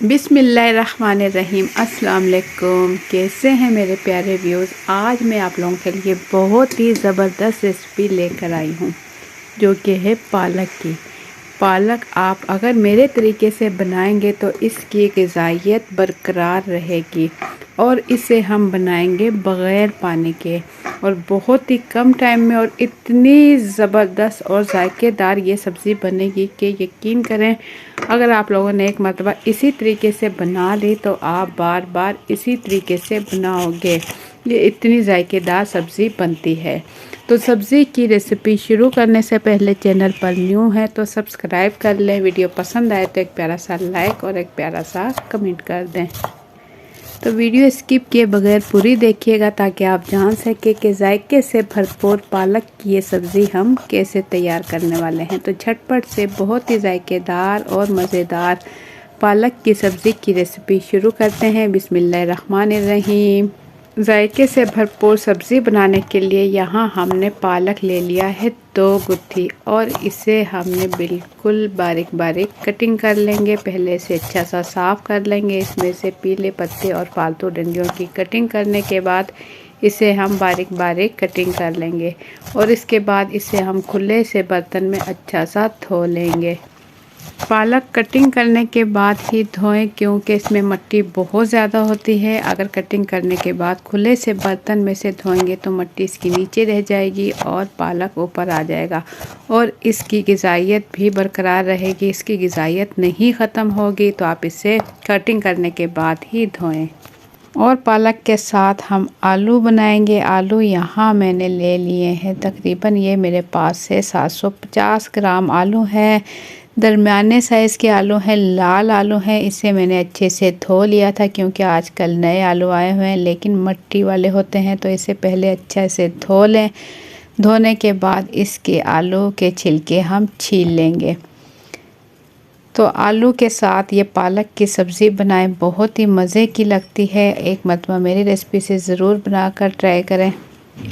बिस्मिल्लाहिर्रहमानिर्रहीम। अस्सलाम वालेकुम। कैसे हैं मेरे प्यारे व्यूज़। आज मैं आप लोगों के लिए बहुत ही ज़बरदस्त रेसिपी लेकर आई हूँ जो कि है पालक की। पालक आप अगर मेरे तरीके से बनाएंगे तो इसकी ग़िज़ाइयत बरकरार रहेगी और इसे हम बनाएंगे बग़ैर पानी के और बहुत ही कम टाइम में और इतनी ज़बरदस्त और जायकेदार ये सब्ज़ी बनेगी कि यकीन करें अगर आप लोगों ने एक मरतबा इसी तरीके से बना ली तो आप बार बार इसी तरीके से बनाओगे। ये इतनी जायकेदार सब्ज़ी बनती है। तो सब्ज़ी की रेसिपी शुरू करने से पहले चैनल पर न्यू है तो सब्सक्राइब कर लें। वीडियो पसंद आए तो एक प्यारा सा लाइक और एक प्यारा सा कमेंट कर दें। तो वीडियो स्किप किए बगैर पूरी देखिएगा ताकि आप जान सकें कि जायके से भरपूर पालक की ये सब्ज़ी हम कैसे तैयार करने वाले हैं। तो झटपट से बहुत ही जायकेदार और मज़ेदार पालक की सब्ज़ी की रेसिपी शुरू करते हैं। बिस्मिल्लाहिर्रहमानिर्रहीम। जायके से भरपूर सब्ज़ी बनाने के लिए यहाँ हमने पालक ले लिया है 2 गुत्थी और इसे हमने बिल्कुल बारीक बारीक कटिंग कर लेंगे। पहले से अच्छा सा साफ़ कर लेंगे। इसमें से पीले पत्ते और फालतू डंडियों की कटिंग करने के बाद इसे हम बारीक बारीक कटिंग कर लेंगे और इसके बाद इसे हम खुले से बर्तन में अच्छा सा धो लेंगे। पालक कटिंग करने के बाद ही धोएं क्योंकि इसमें मिट्टी बहुत ज़्यादा होती है। अगर कटिंग करने के बाद खुले से बर्तन में से धोएंगे तो मिट्टी इसके नीचे रह जाएगी और पालक ऊपर आ जाएगा और इसकी ग़िज़ाइयत भी बरकरार रहेगी। इसकी ग़िज़ाइयत नहीं ख़त्म होगी तो आप इसे कटिंग करने के बाद ही धोएं। और पालक के साथ हम आलू बनाएंगे। आलू यहाँ मैंने ले लिए हैं तकरीबन ये मेरे पास से 750 ग्राम आलू है। दरमियाने साइज़ के आलू हैं, लाल आलू हैं। इसे मैंने अच्छे से धो लिया था क्योंकि आजकल नए आलू आए हुए हैं लेकिन मिट्टी वाले होते हैं तो इसे पहले अच्छा से धो लें। धोने के बाद इसके आलू के छिलके हम छील लेंगे। तो आलू के साथ ये पालक की सब्ज़ी बनाएं, बहुत ही मज़े की लगती है। एक मरतबा मेरी रेसिपी से ज़रूर बनाकर ट्राई करें।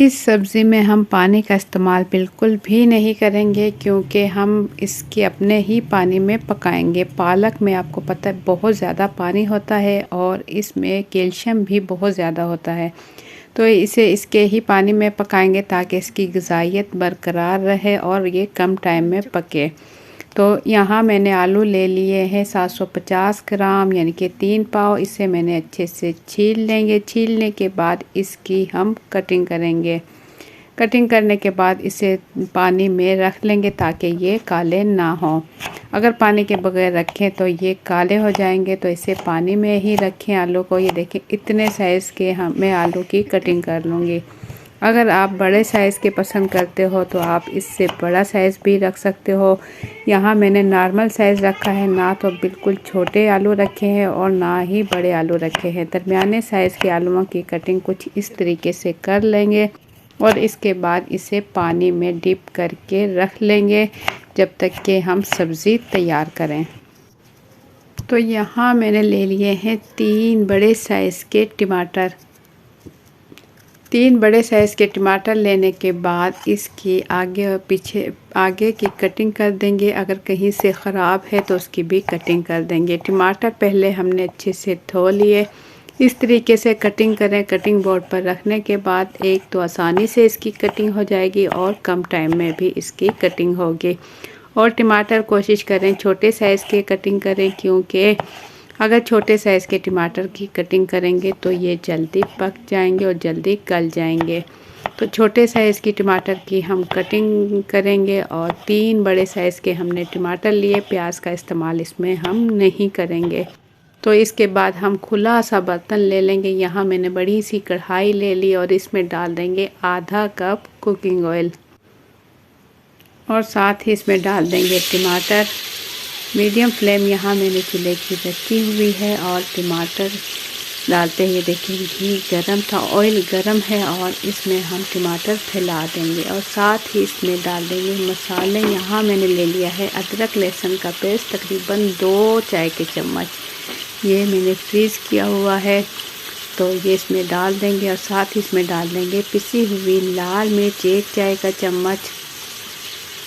इस सब्ज़ी में हम पानी का इस्तेमाल बिल्कुल भी नहीं करेंगे क्योंकि हम इसके अपने ही पानी में पकाएंगे। पालक में आपको पता है बहुत ज़्यादा पानी होता है और इसमें कैल्शियम भी बहुत ज़्यादा होता है तो इसे इसके ही पानी में पकाएंगे ताकि इसकी ग़िज़ाइयत बरकरार रहे और ये कम टाइम में पके। तो यहाँ मैंने आलू ले लिए हैं 750 ग्राम यानी कि 3 पाव। इसे मैंने अच्छे से छील लेंगे। छीलने के बाद इसकी हम कटिंग करेंगे। कटिंग करने के बाद इसे पानी में रख लेंगे ताकि ये काले ना हो। अगर पानी के बगैर रखें तो ये काले हो जाएंगे तो इसे पानी में ही रखें आलू को। ये देखें इतने साइज़ के मैं आलू की कटिंग कर लूँगी। अगर आप बड़े साइज़ के पसंद करते हो तो आप इससे बड़ा साइज़ भी रख सकते हो। यहाँ मैंने नॉर्मल साइज़ रखा है, ना तो बिल्कुल छोटे आलू रखे हैं और ना ही बड़े आलू रखे हैं। दरमियाने साइज़ के आलूओं की कटिंग कुछ इस तरीके से कर लेंगे और इसके बाद इसे पानी में डिप करके रख लेंगे जब तक कि हम सब्ज़ी तैयार करें। तो यहाँ मैंने ले लिए हैं 3 बड़े साइज़ के टमाटर। 3 बड़े साइज़ के टमाटर लेने के बाद इसकी आगे और पीछे आगे की कटिंग कर देंगे। अगर कहीं से ख़राब है तो उसकी भी कटिंग कर देंगे। टमाटर पहले हमने अच्छे से धो लिए। इस तरीके से कटिंग करें। कटिंग बोर्ड पर रखने के बाद एक तो आसानी से इसकी कटिंग हो जाएगी और कम टाइम में भी इसकी कटिंग होगी। और टमाटर कोशिश करें छोटे साइज़ के कटिंग करें क्योंकि अगर छोटे साइज़ के टमाटर की कटिंग करेंगे तो ये जल्दी पक जाएंगे और जल्दी गल जाएंगे। तो छोटे साइज़ की टमाटर की हम कटिंग करेंगे और 3 बड़े साइज़ के हमने टमाटर लिए। प्याज का इस्तेमाल इसमें हम नहीं करेंगे। तो इसके बाद हम खुला सा बर्तन ले लेंगे। यहाँ मैंने बड़ी सी कढ़ाई ले ली और इसमें डाल देंगे आधा कप कुकिंग ऑयल और साथ ही इसमें डाल देंगे टमाटर। मीडियम फ्लेम यहाँ मैंने चूल्हे की रखी हुई है और टमाटर डालते ही देखिए घी गरम था, ऑयल गरम है और इसमें हम टमाटर फैला देंगे और साथ ही इसमें डाल देंगे मसाले। यहाँ मैंने ले लिया है अदरक लहसुन का पेस्ट तकरीबन 2 चाय के चम्मच। ये मैंने फ्रीज़ किया हुआ है तो ये इसमें डाल देंगे और साथ ही इसमें डाल देंगे पिसी हुई लाल मिर्च 1 चाय का चम्मच।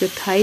1/4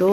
2